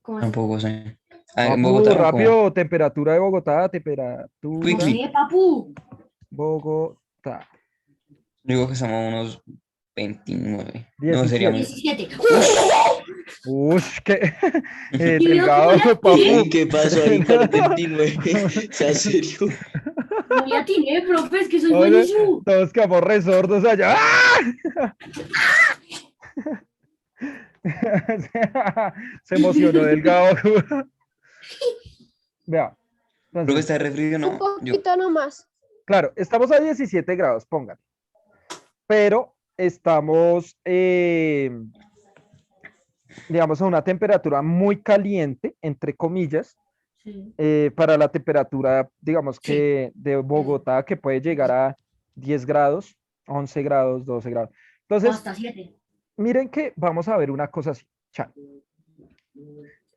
[SPEAKER 2] ¿Cómo así?
[SPEAKER 6] Tampoco sé. Ah, en
[SPEAKER 1] Papu,
[SPEAKER 6] Bogotá, como
[SPEAKER 1] rápido, temperatura de Bogotá,
[SPEAKER 2] No
[SPEAKER 1] temperatura
[SPEAKER 6] quickly.
[SPEAKER 2] sé, papu.
[SPEAKER 1] Bogotá.
[SPEAKER 6] Digo que estamos a unos 29. No,
[SPEAKER 1] 17.
[SPEAKER 6] seríamos.
[SPEAKER 2] 17.
[SPEAKER 6] ¡Ush!
[SPEAKER 1] Ush, qué
[SPEAKER 2] ¿Y vio cómo
[SPEAKER 1] delgado,
[SPEAKER 2] le atiné?
[SPEAKER 1] papu.
[SPEAKER 8] ¿Qué pasó ahí con el 29? ¿En serio?
[SPEAKER 2] No le atiné, profe, es que soy
[SPEAKER 1] Oye,
[SPEAKER 2] buenísimo.
[SPEAKER 1] todos quedamos re sordos allá. ¡Ah! Se emocionó delgado. Vea,
[SPEAKER 6] Creo que
[SPEAKER 1] entonces,
[SPEAKER 6] está re frío,
[SPEAKER 4] Un
[SPEAKER 6] ¿no? Yo.
[SPEAKER 4] poquito nomás.
[SPEAKER 1] claro, estamos a 17 grados, pongan, pero estamos, digamos, a una temperatura muy caliente, entre comillas,
[SPEAKER 2] Sí,
[SPEAKER 1] para la temperatura, digamos
[SPEAKER 2] sí.
[SPEAKER 1] que de Bogotá, que puede llegar a 10 grados, 11 grados, 12 grados.
[SPEAKER 2] O
[SPEAKER 1] Entonces,
[SPEAKER 2] hasta 7.
[SPEAKER 1] miren que vamos a ver una cosa así. Chan.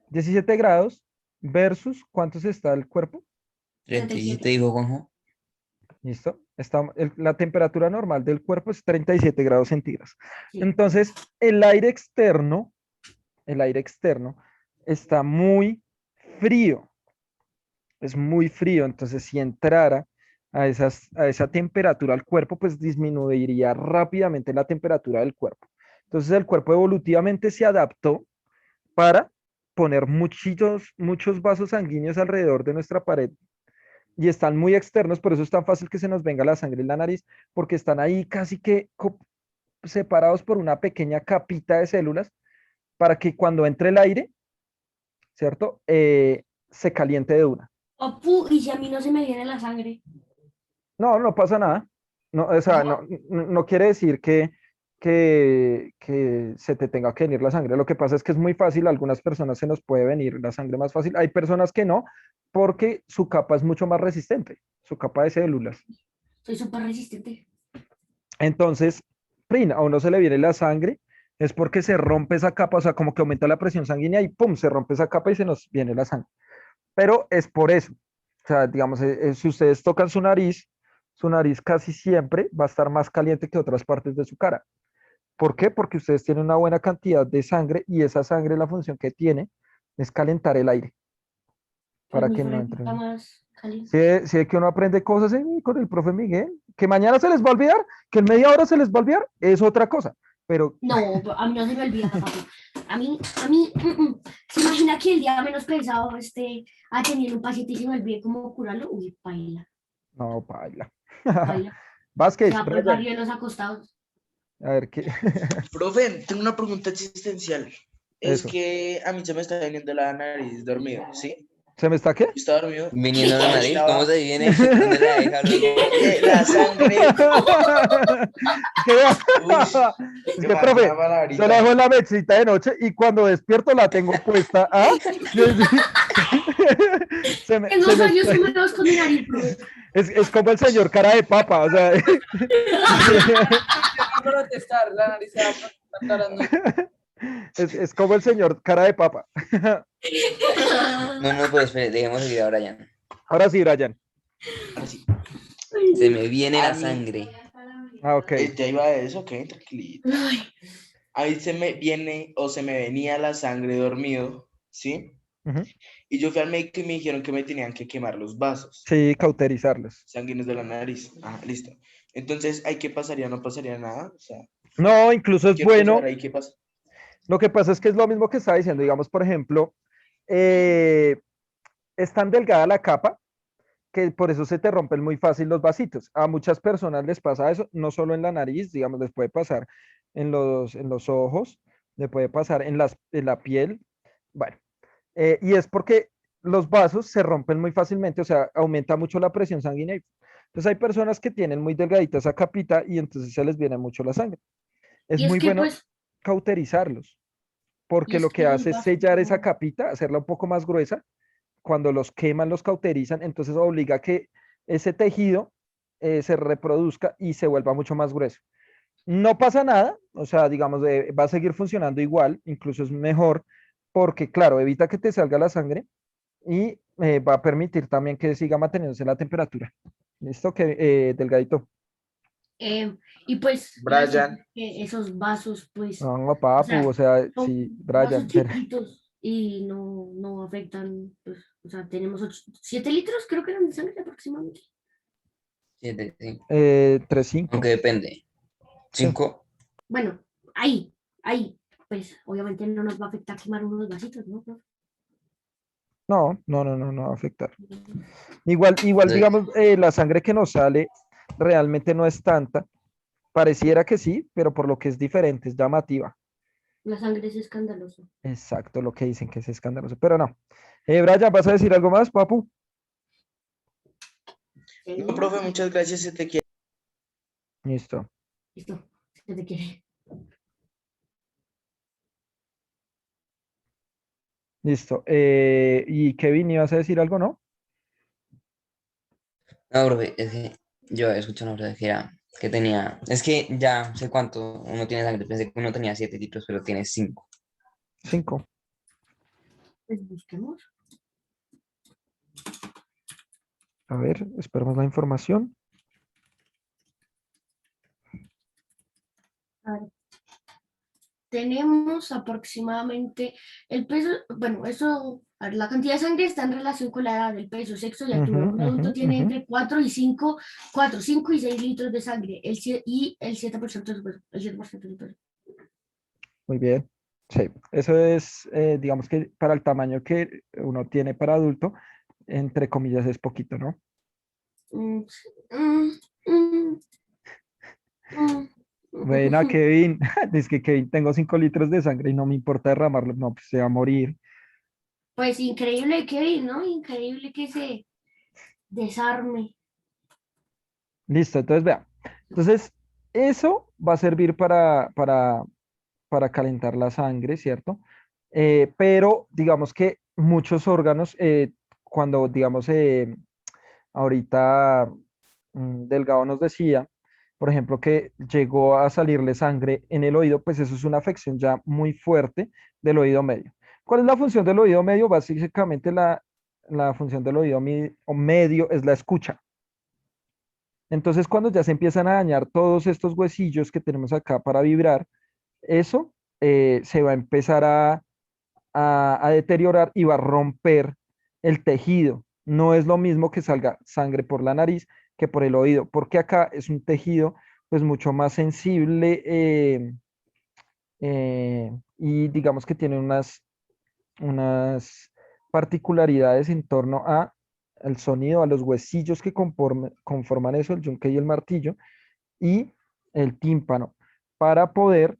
[SPEAKER 1] 17 grados versus ¿cuántos está el cuerpo?
[SPEAKER 6] 37 dijo Juanjo.
[SPEAKER 1] ¿Listo? La temperatura normal del cuerpo es 37 grados centígrados.
[SPEAKER 2] Sí.
[SPEAKER 1] Entonces, el aire externo está muy frío, es muy frío. Entonces, si entrara a esa temperatura al cuerpo, pues disminuiría rápidamente la temperatura del cuerpo. Entonces, el cuerpo evolutivamente se adaptó para poner muchos vasos sanguíneos alrededor de nuestra pared y están muy externos, por eso es tan fácil que se nos venga la sangre en la nariz, porque están ahí casi que separados por una pequeña capita de células para que cuando entre el aire, ¿cierto? Se caliente de una.
[SPEAKER 2] Papu, y si a mí no se me viene la sangre.
[SPEAKER 1] No, no pasa nada. No, o sea,
[SPEAKER 2] No,
[SPEAKER 1] no quiere decir que se te tenga que venir la sangre. Lo que pasa es que es muy fácil, a algunas personas se nos puede venir la sangre más fácil, hay personas que no, porque su capa es mucho más resistente, su capa de células.
[SPEAKER 2] Soy súper resistente.
[SPEAKER 1] Entonces, prin, a uno se le viene la sangre, es porque se rompe esa capa, o sea, como que aumenta la presión sanguínea y pum, se rompe esa capa y se nos viene la sangre. Pero es por eso. O sea, digamos, si ustedes tocan su nariz casi siempre va a estar más caliente que otras partes de su cara. ¿Por qué? Porque ustedes tienen una buena cantidad de sangre y esa sangre, la función que tiene es calentar el aire para
[SPEAKER 2] Mi
[SPEAKER 1] que no
[SPEAKER 2] frente está
[SPEAKER 1] entren.
[SPEAKER 2] más caliente.
[SPEAKER 1] Si es que uno aprende cosas con el profe Miguel, que mañana se les va a olvidar, que en media hora se les va a olvidar, es otra cosa. Pero
[SPEAKER 2] No, a mí no se me olvida, papi. ¿Se imagina que el día menos pensado a tener un paciente y se me olvide cómo curarlo? Uy, baila,
[SPEAKER 1] no, paila.
[SPEAKER 2] baila.
[SPEAKER 1] Vázquez,
[SPEAKER 2] Ya por
[SPEAKER 1] Brian,
[SPEAKER 2] barrio de los acostados.
[SPEAKER 1] a ver qué.
[SPEAKER 8] Profe, tengo una pregunta existencial. Es
[SPEAKER 1] Eso.
[SPEAKER 8] que a mí se me está viniendo la nariz dormido, ¿sí?
[SPEAKER 1] ¿Se me está qué?
[SPEAKER 8] Yo estaba dormido.
[SPEAKER 6] Viniendo la nariz,
[SPEAKER 8] Estaba-
[SPEAKER 6] ¿cómo se viene? ¿Dónde la deja luego?
[SPEAKER 8] La sangre. Uy,
[SPEAKER 1] Es
[SPEAKER 8] qué
[SPEAKER 1] que,
[SPEAKER 8] mal,
[SPEAKER 1] profe,
[SPEAKER 8] una palabrita.
[SPEAKER 1] yo la dejo en la mesita de noche y cuando despierto la tengo puesta. ¿Ah?
[SPEAKER 2] En 2 años que me vas con mi nariz, profe.
[SPEAKER 1] es como el señor cara de papa, o sea.
[SPEAKER 5] Se va a protestar, la nariz se va a protestar todas las noches.
[SPEAKER 1] Es como el señor cara de papa.
[SPEAKER 6] No, pero espere, dejemos seguir a Brian.
[SPEAKER 1] Ahora sí, Brian.
[SPEAKER 8] Ahora sí.
[SPEAKER 6] Se me viene
[SPEAKER 8] A
[SPEAKER 6] la
[SPEAKER 8] mí-
[SPEAKER 6] sangre.
[SPEAKER 1] Ah, ok.
[SPEAKER 8] Ya iba de eso, ok, tranquilito.
[SPEAKER 2] Ay,
[SPEAKER 8] Ahí se me viene o se me venía la sangre dormido, ¿sí?
[SPEAKER 1] Ujú.
[SPEAKER 8] Y yo fui al médico y me dijeron que me tenían que quemar los vasos
[SPEAKER 1] Sí, cauterizarlos.
[SPEAKER 8] sanguíneos de la nariz. Ah, listo. Entonces, ¿ahí qué pasaría? ¿No pasaría nada? O sea,
[SPEAKER 1] No, incluso es
[SPEAKER 8] quiero
[SPEAKER 1] bueno.
[SPEAKER 8] saber ahí qué pasa.
[SPEAKER 1] Lo que pasa es que es lo mismo que estaba diciendo. Digamos, por ejemplo, es tan delgada la capa que por eso se te rompen muy fácil los vasitos. A muchas personas les pasa eso, no solo en la nariz, digamos, les puede pasar en los ojos, le puede pasar en la piel. Bueno, y es porque los vasos se rompen muy fácilmente, o sea, aumenta mucho la presión sanguínea. Entonces hay personas que tienen muy delgadita esa capita y entonces se les viene mucho la sangre. Es
[SPEAKER 2] y es
[SPEAKER 1] muy
[SPEAKER 2] que,
[SPEAKER 1] bueno
[SPEAKER 2] pues,
[SPEAKER 1] cauterizarlos,
[SPEAKER 2] y
[SPEAKER 1] porque
[SPEAKER 2] es
[SPEAKER 1] lo
[SPEAKER 2] que
[SPEAKER 1] que
[SPEAKER 2] los
[SPEAKER 1] hace es
[SPEAKER 2] vasos
[SPEAKER 1] sellar esa
[SPEAKER 2] no-
[SPEAKER 1] capita, hacerla un poco más gruesa. Cuando los queman, los cauterizan, entonces obliga a que ese tejido se reproduzca y se vuelva mucho más grueso. No pasa nada, o sea, digamos, va a seguir funcionando igual, incluso es mejor, porque claro, evita que te salga la sangre y va a permitir también que siga manteniéndose la temperatura. ¿Listo? Que delgadito.
[SPEAKER 2] y pues, iba a decir
[SPEAKER 8] Brian,
[SPEAKER 2] que esos vasos, pues,
[SPEAKER 1] No,
[SPEAKER 2] o
[SPEAKER 1] papu,
[SPEAKER 2] sea,
[SPEAKER 1] o sea,
[SPEAKER 2] son
[SPEAKER 1] sí,
[SPEAKER 2] vasos
[SPEAKER 1] Brian, pero,
[SPEAKER 2] chiquitos y no afectan, pues, o sea, tenemos 7 litros, creo que eran de sangre aproximadamente.
[SPEAKER 6] 7, sí.
[SPEAKER 1] 3-5.
[SPEAKER 6] Aunque depende.
[SPEAKER 1] Sí.
[SPEAKER 6] 5.
[SPEAKER 2] Bueno, ahí, pues, obviamente no nos va a afectar quemar unos vasitos, ¿no, profe?
[SPEAKER 1] No va a afectar. Igual, digamos, la sangre que nos sale realmente no es tanta. Pareciera que sí, pero por lo que es diferente, es llamativa.
[SPEAKER 2] La sangre es escandalosa.
[SPEAKER 1] Exacto, lo que dicen que es escandaloso, pero no. Brian, ¿vas a decir algo más, papu?
[SPEAKER 8] no, profe, muchas gracias, se te quiere.
[SPEAKER 1] Listo.
[SPEAKER 2] Listo, se te quiere.
[SPEAKER 1] Listo. Y Kevin, ¿ibas a decir algo, no?
[SPEAKER 6] No, profe, es que yo he escuchado una frase que era que tenía. Es que ya sé cuánto uno tiene sangre. Pensé que uno tenía 7 litros, pero tiene 5.
[SPEAKER 1] 5.
[SPEAKER 2] Pues busquemos.
[SPEAKER 1] A ver, esperamos la información.
[SPEAKER 2] A ver, tenemos aproximadamente el peso, bueno, eso, a ver, la cantidad de sangre está en relación con la edad, el peso, sexo y altura.
[SPEAKER 1] Ujú,
[SPEAKER 2] Un adulto
[SPEAKER 1] ujú,
[SPEAKER 2] tiene
[SPEAKER 1] ujú.
[SPEAKER 2] entre 5 y 6 litros de sangre, y el 7% de su peso, el 7% de su peso.
[SPEAKER 1] Muy bien. Sí, eso es, digamos que para el tamaño que uno tiene para adulto, entre comillas, es poquito, ¿no?
[SPEAKER 2] Mm, mm, mm, mm.
[SPEAKER 1] Buena, Kevin. Es que Kevin, tengo 5 litros de sangre y no me importa derramarlo. No, pues se va a morir.
[SPEAKER 2] Pues increíble Kevin, ¿no? Increíble que se desarme.
[SPEAKER 1] Listo, entonces vea. Entonces, eso va a servir para calentar la sangre, ¿cierto? Pero digamos que muchos órganos, cuando digamos, ahorita Delgado nos decía, por ejemplo, que llegó a salirle sangre en el oído, pues eso es una afección ya muy fuerte del oído medio. ¿Cuál es la función del oído medio? Básicamente la función del oído medio es la escucha. Entonces, cuando ya se empiezan a dañar todos estos huesillos que tenemos acá para vibrar, eso se va a empezar a deteriorar y va a romper el tejido. No es lo mismo que salga sangre por la nariz que por el oído, porque acá es un tejido pues mucho más sensible y digamos que tiene unas particularidades en torno a el sonido, a los huesillos que conforman eso, el yunque y el martillo, y el tímpano, para poder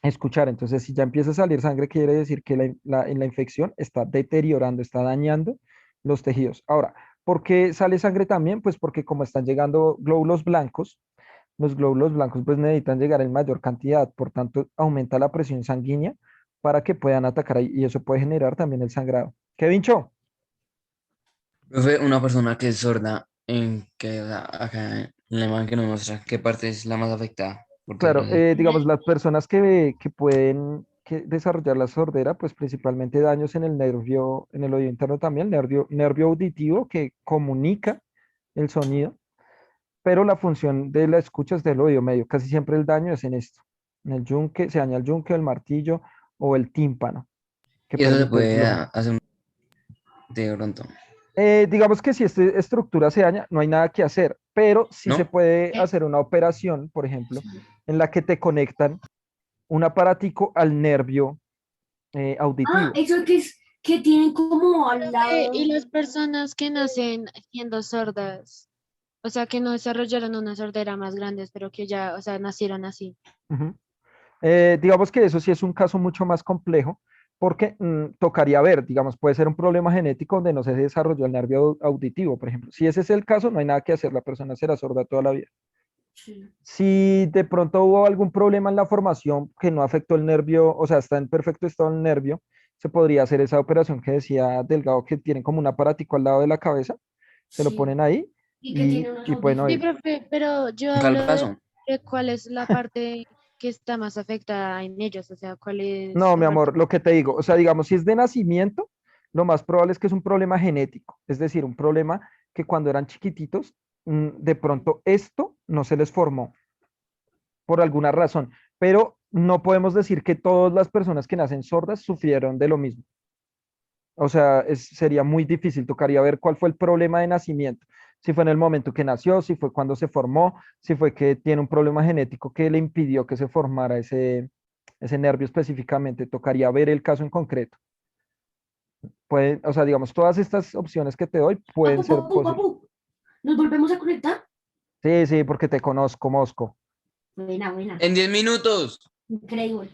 [SPEAKER 1] escuchar. Entonces, si ya empieza a salir sangre, quiere decir que la infección está deteriorando, está dañando los tejidos. Ahora, ¿por qué sale sangre también? Pues porque como están llegando glóbulos blancos, los glóbulos blancos pues necesitan llegar en mayor cantidad, por tanto, aumenta la presión sanguínea para que puedan atacar ahí, y eso puede generar también el sangrado. ¿Qué vincho?
[SPEAKER 6] Profe, una persona que es sorda, en que, o sea, acá en la imagen que nos muestra, ¿qué parte es la más afectada? Porque
[SPEAKER 1] Claro, digamos, las personas que pueden desarrollar la sordera, pues principalmente daños en el nervio, en el oído interno también, nervio auditivo que comunica el sonido, pero la función de la escucha es del oído medio. Casi siempre el daño es en esto, en el yunque, se daña el yunque, el martillo o el tímpano, que
[SPEAKER 6] y eso se
[SPEAKER 1] permite el
[SPEAKER 6] puede
[SPEAKER 1] flujo.
[SPEAKER 6] hacer de pronto,
[SPEAKER 1] Digamos que si esta estructura se daña, no hay nada que hacer, pero sí se
[SPEAKER 6] ¿no?
[SPEAKER 1] puede hacer una operación, por ejemplo, en la que te conectan un aparatico al nervio
[SPEAKER 2] Ah,
[SPEAKER 1] auditivo.
[SPEAKER 2] eso que es que tienen como al lado.
[SPEAKER 4] Y las personas que nacen siendo sordas, o sea, que no desarrollaron una sordera más grande, pero que ya, o sea, nacieron así.
[SPEAKER 1] Ujú. Digamos que eso sí es un caso mucho más complejo, porque tocaría ver, digamos, puede ser un problema genético donde no se desarrolló el nervio auditivo, por ejemplo. Si ese es el caso, no hay nada que hacer, la persona será sorda toda la vida.
[SPEAKER 2] Sí.
[SPEAKER 1] Si de pronto hubo algún problema en la formación que no afectó el nervio, o sea, está en perfecto estado el nervio, se podría hacer esa operación que decía Delgado, que tienen como un aparatico al lado de la cabeza, se lo
[SPEAKER 2] Sí.
[SPEAKER 1] ponen ahí
[SPEAKER 2] Y que tiene unos
[SPEAKER 1] y pueden
[SPEAKER 4] Sí,
[SPEAKER 2] audífonos.
[SPEAKER 1] oír.
[SPEAKER 4] profe, pero yo
[SPEAKER 6] Un
[SPEAKER 4] hablo
[SPEAKER 6] calvazo.
[SPEAKER 4] de cuál es la parte que está más afectada en ellos, o sea, cuál es
[SPEAKER 1] No, mi
[SPEAKER 4] la parte.
[SPEAKER 1] amor, lo que te digo, o sea, digamos, si es de nacimiento, lo más probable es que es un problema genético, es decir, un problema que cuando eran chiquititos, de pronto esto no se les formó por alguna razón, pero no podemos decir que todas las personas que nacen sordas sufrieron de lo mismo. O sea, sería muy difícil, tocaría ver cuál fue el problema de nacimiento. Si fue en el momento que nació, si fue cuando se formó, si fue que tiene un problema genético que le impidió que se formara ese nervio específicamente. Tocaría ver el caso en concreto. O sea, digamos, todas estas opciones que te doy pueden
[SPEAKER 2] Papu,
[SPEAKER 1] ser
[SPEAKER 2] papu,
[SPEAKER 1] posibles.
[SPEAKER 2] papu. ¿Nos volvemos a conectar?
[SPEAKER 1] Sí, sí, porque te conozco, Mosco.
[SPEAKER 2] Buena, buena.
[SPEAKER 6] En 10 minutos.
[SPEAKER 2] Increíble.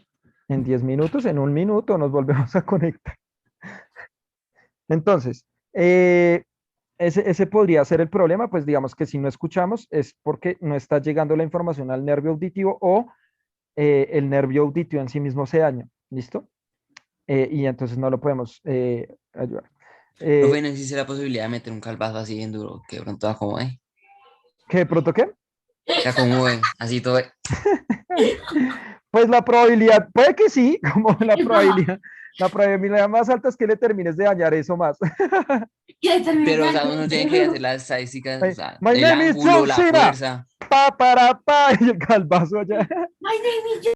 [SPEAKER 1] En 10 minutos, en un minuto nos volvemos a conectar. Entonces, ese podría ser el problema, pues digamos que si no escuchamos es porque no está llegando la información al nervio auditivo o el nervio auditivo en sí mismo se daña, ¿listo? Y entonces no lo podemos ayudar.
[SPEAKER 6] Profe,
[SPEAKER 1] Eh,
[SPEAKER 6] no existe la posibilidad de meter un calvazo así bien duro, que de pronto acomode.
[SPEAKER 1] ¿Qué de pronto qué?
[SPEAKER 6] Que acomode, así todo.
[SPEAKER 1] Pues la probabilidad, puede que sí, como
[SPEAKER 2] Epa,
[SPEAKER 1] la probabilidad más alta es que le termines de dañar eso más.
[SPEAKER 2] que terminé
[SPEAKER 6] Pero, o
[SPEAKER 2] ya.
[SPEAKER 6] sea, uno tiene que hacer las estadísticas, o sea,
[SPEAKER 1] My
[SPEAKER 6] el
[SPEAKER 1] name is
[SPEAKER 6] ángulo,
[SPEAKER 1] John
[SPEAKER 6] la
[SPEAKER 1] Cena.
[SPEAKER 6] fuerza.
[SPEAKER 1] Pa, para, pa, y el calvazo allá.
[SPEAKER 2] My name is